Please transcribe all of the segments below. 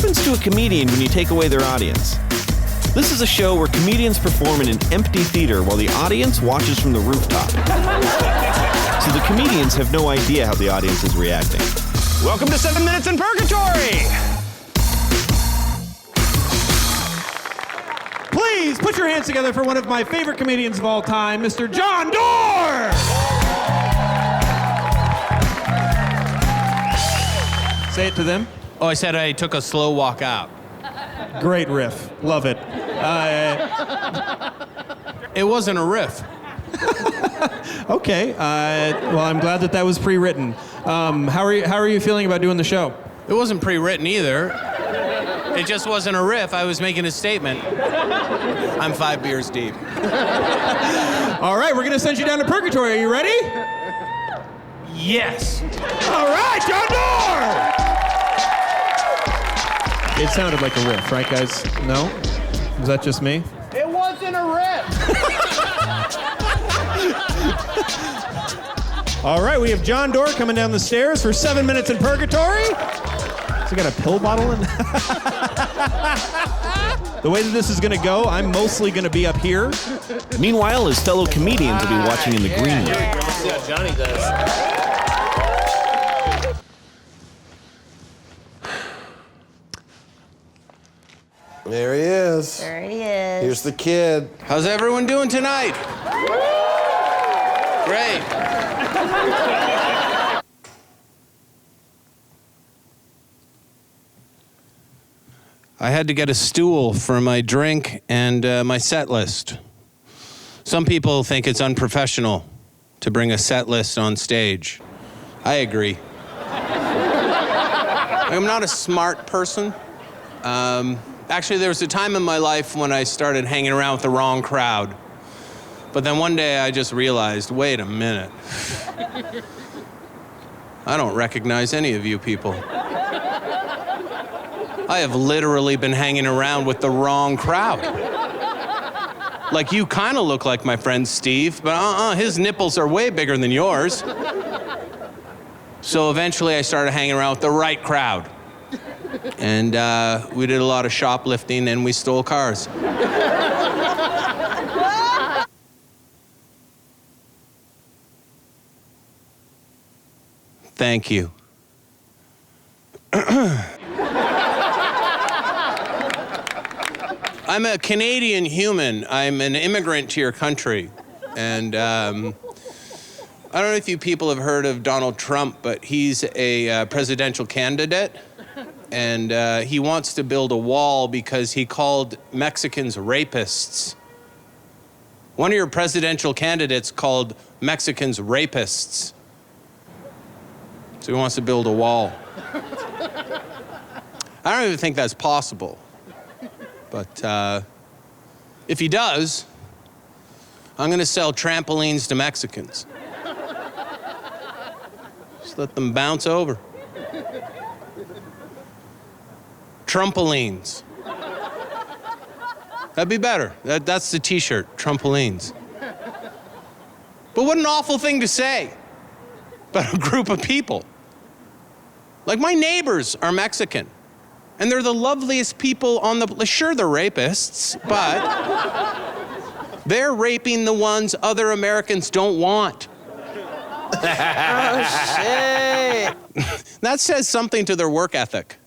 happens to a comedian when you take away their audience? This is a show where comedians perform in an empty theater while the audience watches from the rooftop. So the comedians have no idea how the audience is reacting. Welcome to 7 Minutes in Purgatory! Please put your hands together for one of my favorite comedians of all time, Mr. Jon Dore! Say it to them. Oh, I said I took a slow walk out. Great riff. Love it. It wasn't a riff. Okay. Well, I'm glad that was pre-written. How are you feeling about doing the show? It wasn't pre-written either. It just wasn't a riff. I was making a statement. I'm 5 beers deep. All right, we're going to send you down to Purgatory. Are you ready? Yes. All right, Jon Dore! It sounded like a riff, right, guys? No? Was that just me? It wasn't a riff. All right, we have Jon Dore coming down the stairs for 7 Minutes in Purgatory. Has he got a pill bottle in? The way that this is gonna go, I'm mostly gonna be up here. Meanwhile, his fellow comedians will be watching in the green room. Let's see how Johnny does. There he is. There he is. Here's the kid. How's everyone doing tonight? Great. I had to get a stool for my drink and my set list. Some people think it's unprofessional to bring a set list on stage. I agree. I'm not a smart person. Actually, there was a time in my life when I started hanging around with the wrong crowd. But then one day I just realized, wait a minute. I don't recognize any of you people. I have literally been hanging around with the wrong crowd. Like, you kind of look like my friend Steve, but his nipples are way bigger than yours. So eventually I started hanging around with the right crowd. And we did a lot of shoplifting and we stole cars. Thank you. I'm a Canadian human. I'm an immigrant to your country. And I don't know if you people have heard of Donald Trump, but he's a presidential candidate. And he wants to build a wall because he called Mexicans rapists. One of your presidential candidates called Mexicans rapists. So he wants to build a wall. I don't even think that's possible. But if he does, I'm gonna sell trampolines to Mexicans. Just let them bounce over. Trumpolines. That'd be better. That's the t-shirt, Trumpolines. But what an awful thing to say about a group of people. Like, my neighbors are Mexican, and they're the loveliest people on the... Sure, they're rapists, but they're raping the ones other Americans don't want. Oh, shit. That says something to their work ethic.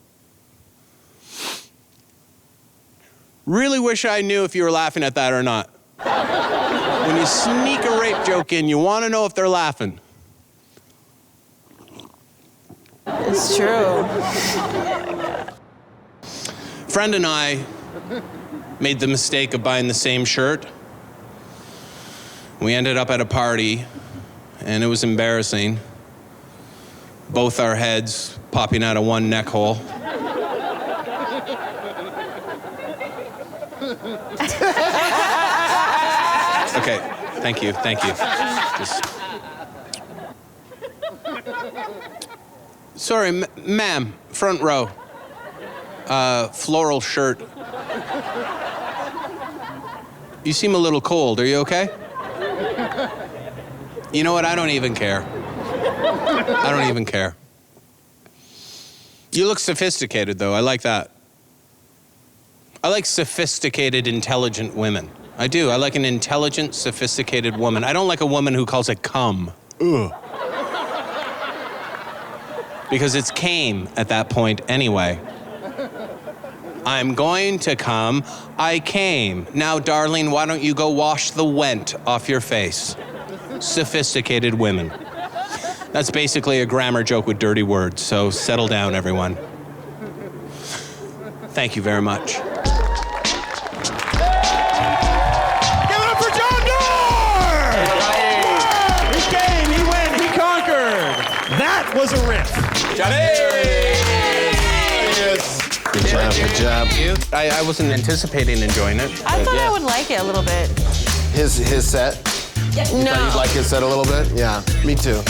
Really wish I knew if you were laughing at that or not. When you sneak a rape joke in, you want to know if they're laughing. It's true. Friend and I made the mistake of buying the same shirt. We ended up at a party, and it was embarrassing. Both our heads popping out of one neck hole. Okay, thank you. Just... Sorry, ma'am, front row. Floral shirt. You seem a little cold. Are you okay? You know what? I don't even care. I don't even care. You look sophisticated, though. I like that. I like sophisticated, intelligent women. I do. I like an intelligent, sophisticated woman. I don't like a woman who calls it cum. Ugh. Because it's came at that point anyway. I'm going to come. I came. Now, darling, why don't you go wash the went off your face? Sophisticated women. That's basically a grammar joke with dirty words, so settle down, everyone. Thank you very much. Give it up for Jon Dore! He came, he went, he conquered. That was a riff. Good job, good job. I wasn't anticipating enjoying it. I thought I would like it a little bit. His set? No. Thought you'd like his set a little bit? Yeah, me too.